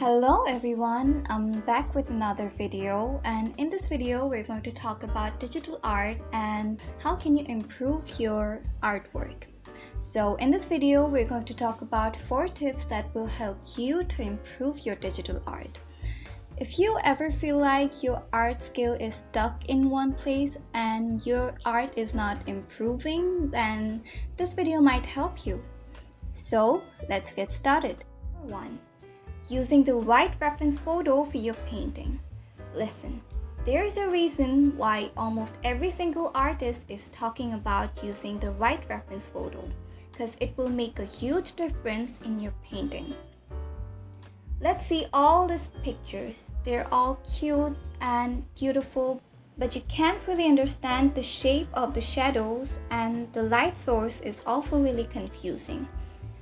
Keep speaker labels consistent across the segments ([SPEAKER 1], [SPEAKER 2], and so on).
[SPEAKER 1] Hello everyone, I'm back with another video, and in this video we're going to talk about digital art and how can you improve your artwork. So in this video we're going to talk about 4 tips that will help you to improve your digital art. If you ever feel like your art skill is stuck in one place and your art is not improving, then this video might help you. So let's get started. Number 1. Using the right reference photo for your painting. Listen, there is a reason why almost every single artist is talking about using the right reference photo, because it will make a huge difference in your painting. Let's see all these pictures. They're all cute and beautiful, but you can't really understand the shape of the shadows, and the light source is also really confusing.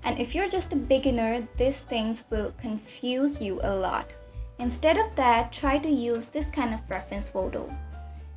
[SPEAKER 1] And if you're just a beginner, these things will confuse you a lot. Instead of that, try to use this kind of reference photo.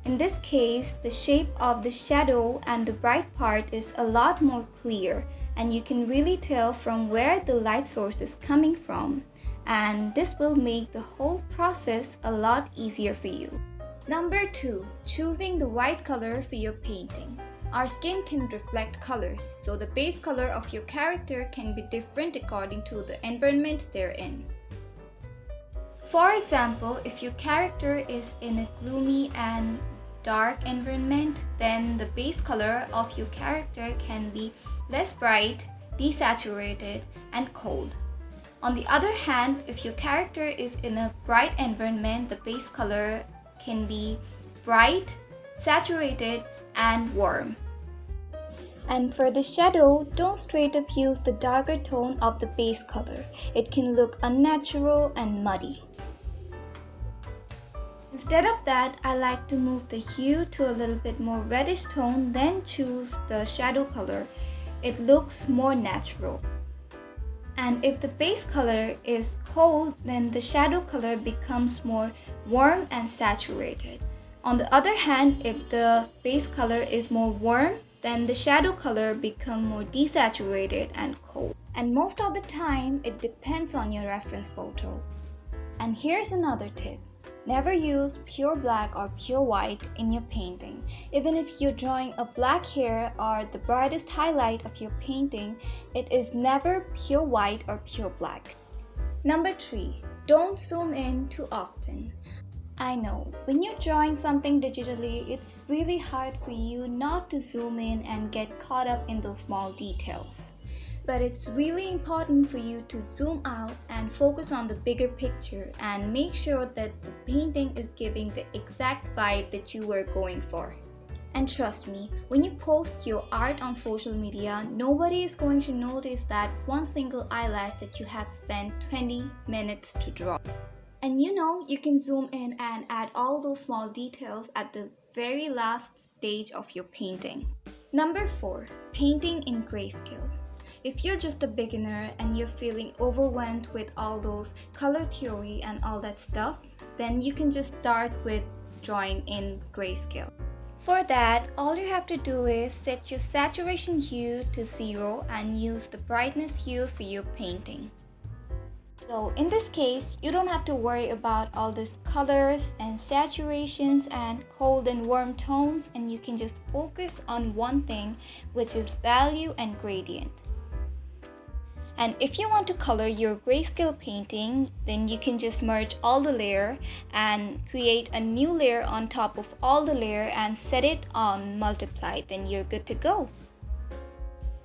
[SPEAKER 1] In this case, the shape of the shadow and the bright part is a lot more clear, and you can really tell from where the light source is coming from. And this will make the whole process a lot easier for you. Number 2, choosing the right color for your painting. Our skin can reflect colors, so the base color of your character can be different according to the environment they're in. For example, if your character is in a gloomy and dark environment, then the base color of your character can be less bright, desaturated, and cold. On the other hand, if your character is in a bright environment, the base color can be bright, saturated, and warm. And for the shadow, don't straight up use the darker tone of the base color. It can look unnatural and muddy. Instead of that, I like to move the hue to a little bit more reddish tone, then choose the shadow color. It looks more natural. And if the base color is cold, then the shadow color becomes more warm and saturated. On the other hand, if the base color is more warm, then the shadow color becomes more desaturated and cold. And most of the time, it depends on your reference photo. And here's another tip. Never use pure black or pure white in your painting. Even if you're drawing a black hair or the brightest highlight of your painting, it is never pure white or pure black. Number 3, don't zoom in too often. I know, when you're drawing something digitally, it's really hard for you not to zoom in and get caught up in those small details. But it's really important for you to zoom out and focus on the bigger picture and make sure that the painting is giving the exact vibe that you were going for. And trust me, when you post your art on social media, nobody is going to notice that one single eyelash that you have spent 20 minutes to draw. And you can zoom in and add all those small details at the very last stage of your painting. Number 4, painting in grayscale. If you're just a beginner and you're feeling overwhelmed with all those color theory and all that stuff, then you can just start with drawing in grayscale. For that, all you have to do is set your saturation hue to 0 and use the brightness hue for your painting. So in this case, you don't have to worry about all these colors and saturations and cold and warm tones, and you can just focus on one thing, which is value and gradient. And if you want to color your grayscale painting, then you can just merge all the layer and create a new layer on top of all the layer and set it on multiply, then you're good to go.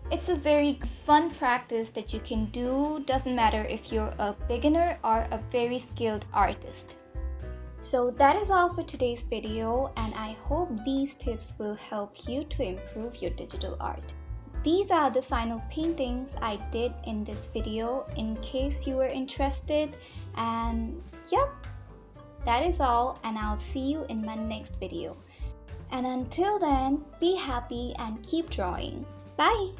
[SPEAKER 1] It's a very fun practice that you can do, doesn't matter if you're a beginner or a very skilled artist. So that is all for today's video, and I hope these tips will help you to improve your digital art. These are the final paintings I did in this video in case you were interested, and yep, that is all, and I'll see you in my next video. And until then, be happy and keep drawing. Bye!